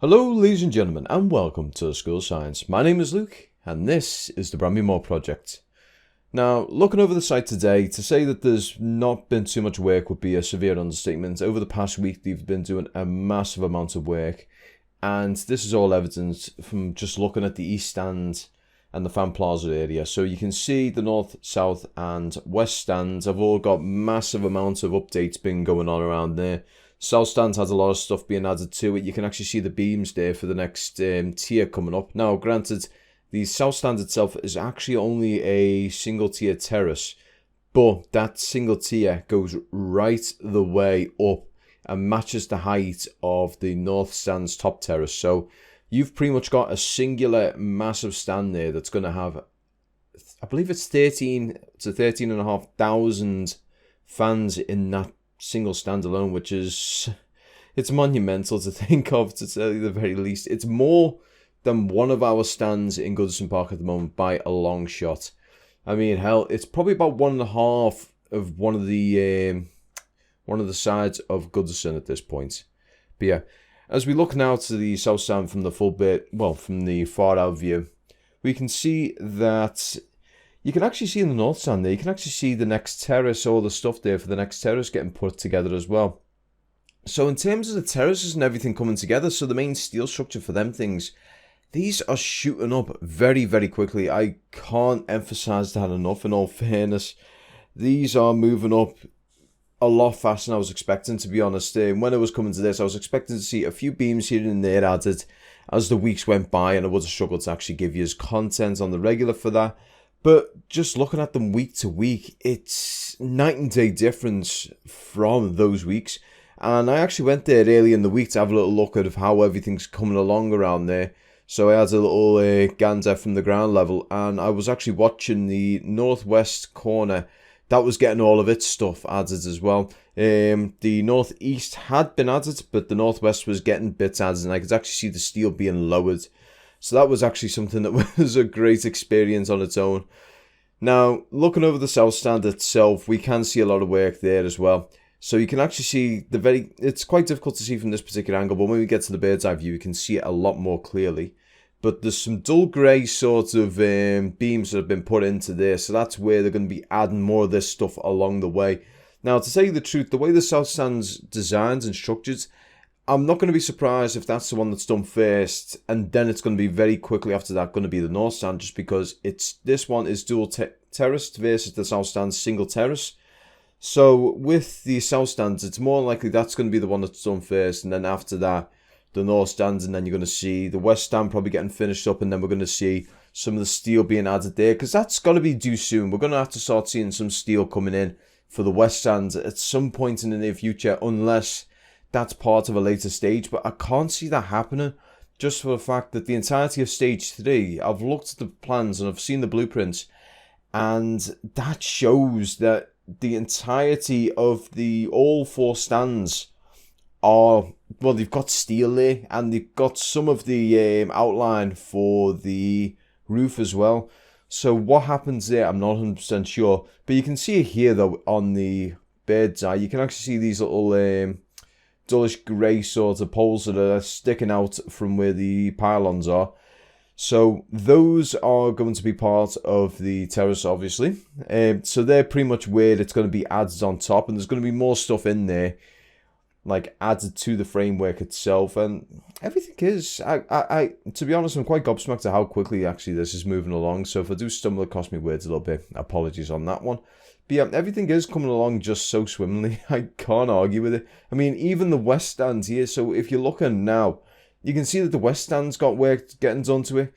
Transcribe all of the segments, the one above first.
Hello ladies and gentlemen and welcome to School of Science. My name is Luke and this is the Bramley project. Now, looking over the site today, to say that there's not been too much work would be a severe understatement. Over the past week they've been doing a massive amount of work, and this is all evidence from just looking at the East Stand and the Fan Plaza area. So you can see the North, South and West Stands have all got massive amounts of updates been going on around there. South Stand has a lot of stuff being added to it. You can actually see the beams there for the next tier coming up. Now, granted, the South Stand itself is actually only a single tier terrace, but that single tier goes right the way up and matches the height of the North Stand's top terrace. So you've pretty much got a singular massive stand there that's going to have, I believe it's 13 to 13,500 fans in that single stand alone, which is, it's monumental to think of, to tell you the very least. It's more than one of our stands in Goodison Park at the moment by a long shot. I mean, hell, it's probably about 1.5 of one of the sides of Goodison at this point. But yeah, as we look now to the South Stand from the from the far out view, we can see that you can actually see in the North Stand there, you can actually see the next terrace, all the stuff there for the next terrace getting put together as well. So in terms of the terraces and everything coming together, so the main steel structure for them things, these are shooting up very, very quickly. I can't emphasize that enough, in all fairness. These are moving up a lot faster than I was expecting, to be honest. When I was coming to this, I was expecting to see a few beams here and there added as the weeks went by, and I would have struggled to actually give you content on the regular for that. But just looking at them week to week, it's night and day difference from those weeks. And I actually went there early in the week to have a little look at how everything's coming along around there. So I had a little gander from the ground level, and I was actually watching the northwest corner. That was getting all of its stuff added as well. The northeast had been added, but the northwest was getting bits added, and I could actually see the steel being lowered. So that was actually something that was a great experience on its own. Now, looking over the South Stand itself, we can see a lot of work there as well. So you can actually see it's quite difficult to see from this particular angle, but when we get to the bird's eye view, you can see it a lot more clearly. But there's some dull grey sort of beams that have been put into there, so that's where they're going to be adding more of this stuff along the way. Now, to tell you the truth, the way the South Stand's designed and structured, I'm not going to be surprised if that's the one that's done first, and then it's going to be very quickly after that going to be the North Stand, just because this one is dual terraced versus the South Stand's single terrace. So with the South Stands, it's more likely that's going to be the one that's done first, and then after that, the North Stands, and then you're going to see the West Stand probably getting finished up, and then we're going to see some of the steel being added there, because that's got to be due soon. We're going to have to start seeing some steel coming in for the West Stands at some point in the near future, unless that's part of a later stage, but I can't see that happening, just for the fact that the entirety of stage 3, I've looked at the plans and I've seen the blueprints, and that shows that the entirety of all 4 stands are, well, they've got steel there, and they've got some of the outline for the roof as well. So what happens there, I'm not 100% sure, but you can see it here though on the bird's eye. You can actually see these little dullish grey sort of poles that are sticking out from where the pylons are. So those are going to be part of the terrace, obviously. So they're pretty much where it's going to be added on top, and there's going to be more stuff in there, like added to the framework itself, and everything is. I to be honest, I'm quite gobsmacked at how quickly actually this is moving along. So if I do stumble across my words a little bit, apologies on that one. But yeah, everything is coming along just so swimmingly. I can't argue with it. I mean, even the West Stand's here. So if you're looking now, you can see that the West Stand's got work getting done to it.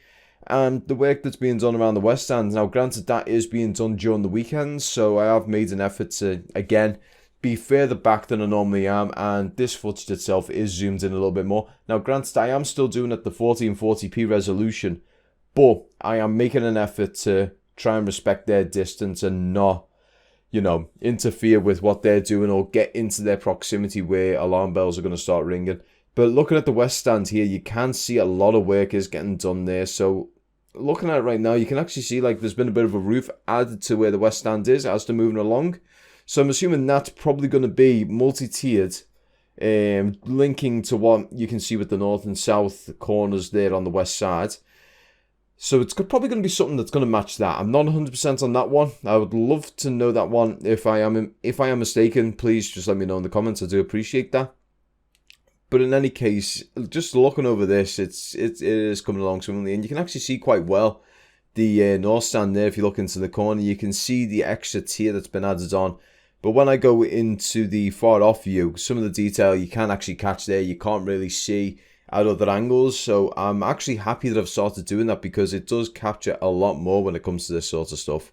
And the work that's being done around the West Stand, now granted that is being done during the weekends, so I have made an effort to, again, be further back than I normally am, and this footage itself is zoomed in a little bit more. Now granted, I am still doing at the 1440p resolution, but I am making an effort to try and respect their distance and not, interfere with what they're doing or get into their proximity where alarm bells are going to start ringing. But looking at the West Stand here, you can see a lot of work is getting done there. So looking at it right now, you can actually see like there's been a bit of a roof added to where the West Stand is as they're moving along. So I'm assuming that's probably going to be multi-tiered linking to what you can see with the north and south corners there on the west side. So it's probably going to be something that's going to match that. I'm not 100% on that one. I would love to know that one. If I am mistaken, please just let me know in the comments. I do appreciate that. But in any case, just looking over this, it is coming along swimmingly, and you can actually see quite well the north stand there. If you look into the corner, you can see the extra tier that's been added on. But when I go into the far off view, some of the detail you can actually catch there, you can't really see at other angles. So I'm actually happy that I've started doing that, because it does capture a lot more when it comes to this sort of stuff.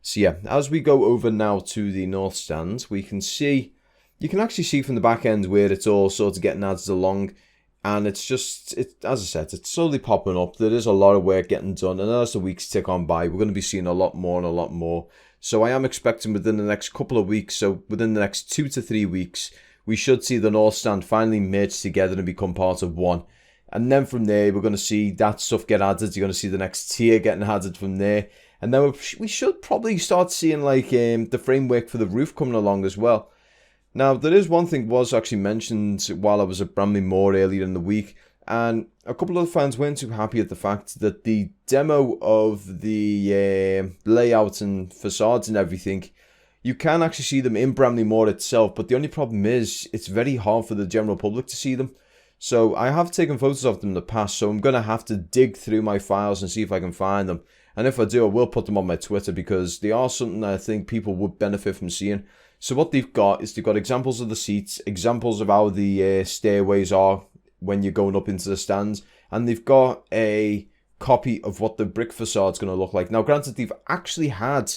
So yeah, as we go over now to the north stand, we can see, you can actually see from the back end where it's all sort of getting added along. And it's just, as I said, it's slowly popping up. There is a lot of work getting done. And as the weeks tick on by, we're going to be seeing a lot more and a lot more. So I am expecting within the next couple of weeks, so within the next 2 to 3 weeks, we should see the north stand finally merge together and become part of one. And then from there, we're going to see that stuff get added. You're going to see the next tier getting added from there. And then we should probably start seeing like the framework for the roof coming along as well. Now, there is one thing was actually mentioned while I was at Bramley Moor earlier in the week, and a couple of fans weren't too happy at the fact that the demo of the layout and facades and everything, you can actually see them in Bramley Moor itself, but the only problem is it's very hard for the general public to see them. So I have taken photos of them in the past, so I'm going to have to dig through my files and see if I can find them. And if I do, I will put them on my Twitter, because they are something that I think people would benefit from seeing. So what they've got is they've got examples of the seats, examples of how the stairways are when you're going up into the stands, and they've got a copy of what the brick facade's going to look like. Now, granted, they've actually had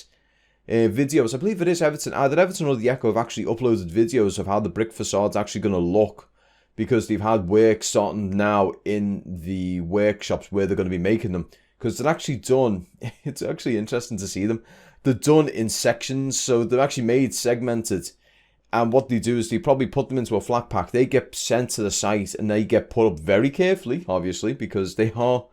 videos. I believe it is Everton. Either Everton or the Echo have actually uploaded videos of how the brick facade's actually going to look, because they've had work starting now in the workshops where they're going to be making them. Because they're actually done, it's actually interesting to see them. They're done in sections, so they're actually made segmented. And what they do is they probably put them into a flat pack. They get sent to the site and they get put up very carefully, obviously, because they are,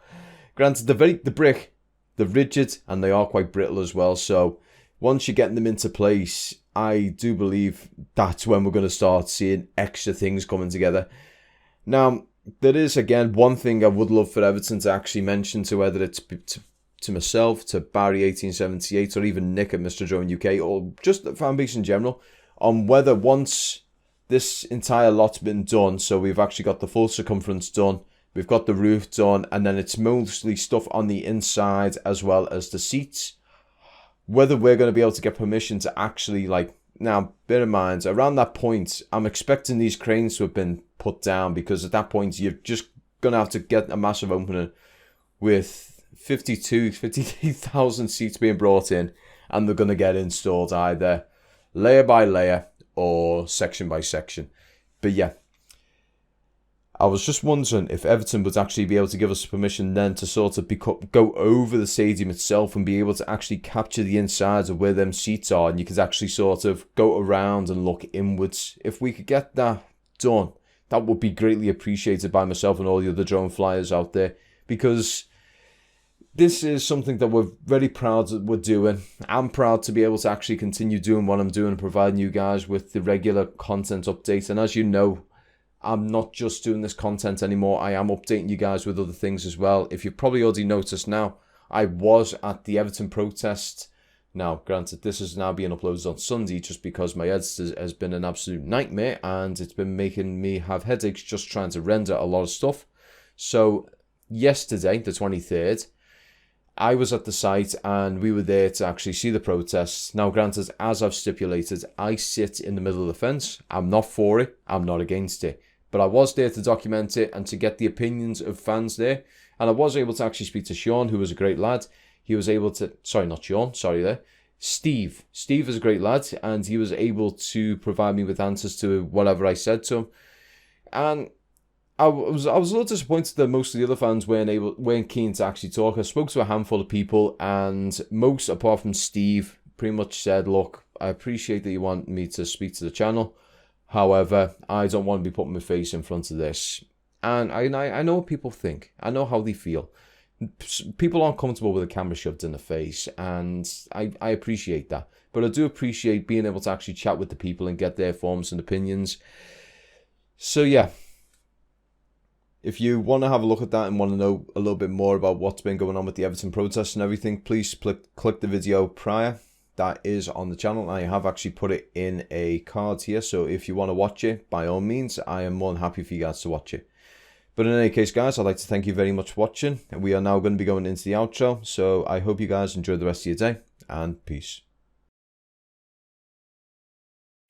granted, the brick, they're rigid and they are quite brittle as well. So once you're getting them into place, I do believe that's when we're going to start seeing extra things coming together. Now, there is, again, one thing I would love for Everton to actually mention, to whether it's to myself, to Barry 1878, or even Nick at Mr. Joe in UK, or just the fan base in general, on whether once this entire lot's been done, so we've actually got the full circumference done, we've got the roof done, and then it's mostly stuff on the inside as well as the seats, whether we're going to be able to get permission to actually, like, now, bear in mind, around that point, I'm expecting these cranes to have been put down, because at that point, you're just going to have to get a massive opener with 53,000 seats being brought in, and they're going to get installed either layer by layer or section by section. But yeah, I was just wondering if Everton would actually be able to give us permission then to sort of go over the stadium itself and be able to actually capture the insides of where them seats are, and you could actually sort of go around and look inwards. If we could get that done, that would be greatly appreciated by myself and all the other drone flyers out there, because this is something that we're very proud that we're doing. I'm proud to be able to actually continue doing what I'm doing and providing you guys with the regular content updates. And as you know, I'm not just doing this content anymore. I am updating you guys with other things as well. If you've probably already noticed now, I was at the Everton protest. Now, granted, this is now being uploaded on Sunday just because my editor has been an absolute nightmare and it's been making me have headaches just trying to render a lot of stuff. So, yesterday, the 23rd, I was at the site and we were there to actually see the protests. Now, granted, as I've stipulated, I sit in the middle of the fence. I'm not for it. I'm not against it. But I was there to document it and to get the opinions of fans there. And I was able to actually speak to Sean, who was a great lad. He was able to... Sorry, not Sean. Sorry there. Steve. Steve is a great lad. And he was able to provide me with answers to whatever I said to him. And I was a little disappointed that most of the other fans weren't keen to actually talk. I spoke to a handful of people, and most, apart from Steve, pretty much said, look, I appreciate that you want me to speak to the channel. However, I don't want to be putting my face in front of this. And I know what people think. I know how they feel. People aren't comfortable with a camera shoved in the face, and I appreciate that. But I do appreciate being able to actually chat with the people and get their forms and opinions. So yeah, if you want to have a look at that and want to know a little bit more about what's been going on with the Everton protests and everything, please click the video prior. That is on the channel. I have actually put it in a card here, so if you want to watch it, by all means, I am more than happy for you guys to watch it. But in any case, guys, I'd like to thank you very much for watching. We are now going to be going into the outro, so I hope you guys enjoy the rest of your day, and peace.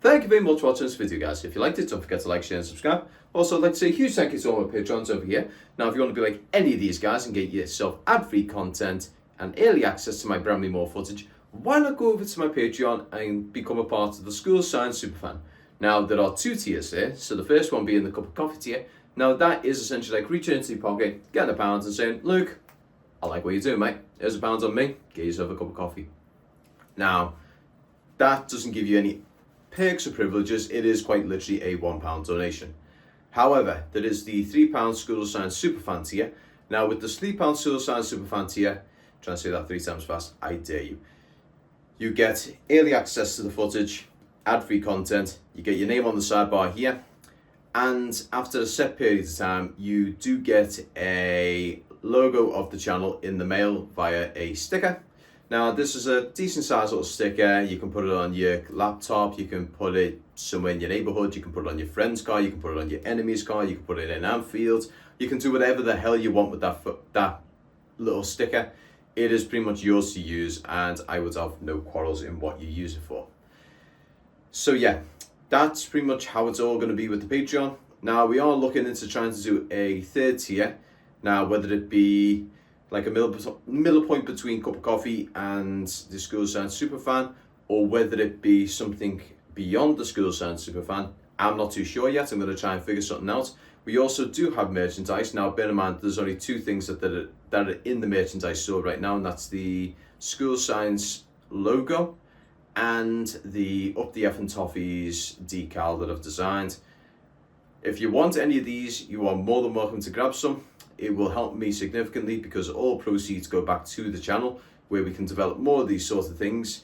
Thank you very much for watching this video, guys. If you liked it, don't forget to like, share and subscribe. Also, I'd like to say a huge thank you to all my patrons over here. Now, if you want to be like any of these guys and get yourself ad-free content and early access to my Bramley Moore footage, why not go over to my Patreon and become a part of the School Science Superfan? Now, there are two tiers here. So the first one being the cup of coffee tier. Now, that is essentially like reaching into your pocket, getting £1 and saying, Luke, I like what you're doing, mate. Here's £1 on me. Get yourself a cup of coffee. Now, that doesn't give you any perks or privileges. It is quite literally a £1 donation. However, there is the £3 School of Science Superfan tier. Now, with this £3 School of Science Superfan tier, trying to say that 3 times fast, I dare you. You get early access to the footage, ad-free content, you get your name on the sidebar here, and after a set period of time, you do get a logo of the channel in the mail via a sticker. Now, this is a decent sized little sticker. You can put it on your laptop, you can put it somewhere in your neighborhood, you can put it on your friend's car, you can put it on your enemy's car, you can put it in Anfield, you can do whatever the hell you want with that little sticker. It is pretty much yours to use, and I would have no quarrels in what you use it for. So yeah, that's pretty much how it's all going to be with the Patreon. Now, we are looking into trying to do a third tier. Now, whether it be like a middle point between cup of coffee and the School of Science Superfan, or whether it be something beyond the School of Science Superfan, I'm not too sure yet. I'm going to try and figure something out. We also do have merchandise. Now, bear in mind, there's only two things that are in the merchandise store right now, and that's the School of Science logo and the Up the Effing Toffees decal that I've designed. If you want any of these, you are more than welcome to grab some. It will help me significantly because all proceeds go back to the channel where we can develop more of these sorts of things.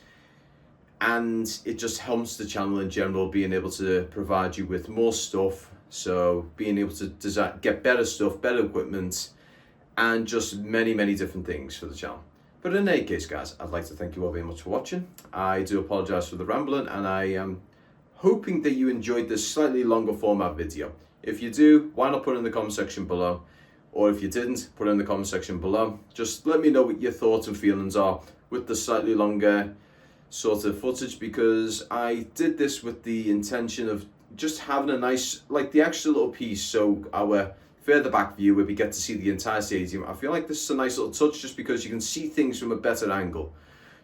And it just helps the channel in general, being able to provide you with more stuff. So being able to design, get better stuff, better equipment, and just many, many different things for the channel. But in any case, guys, I'd like to thank you all very much for watching. I do apologize for the rambling, and I am hoping that you enjoyed this slightly longer format video. If you do, why not put it in the comment section below? Or if you didn't, put it in the comment section below. Just let me know what your thoughts and feelings are with the slightly longer sort of footage, because I did this with the intention of just having a nice, like the extra little piece, so our further back view where we get to see the entire stadium. I feel like this is a nice little touch just because you can see things from a better angle.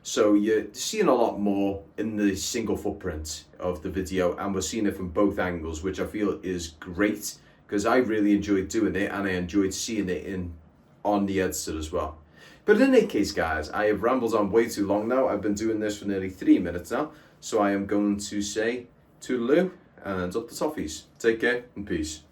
So you're seeing a lot more in the single footprint of the video, and we're seeing it from both angles, which I feel is great because I really enjoyed doing it and I enjoyed seeing it on the editor as well. But in any case, guys, I have rambled on way too long now. I've been doing this for nearly 3 minutes now, so I am going to say toodaloo and up the toffees. Take care and peace.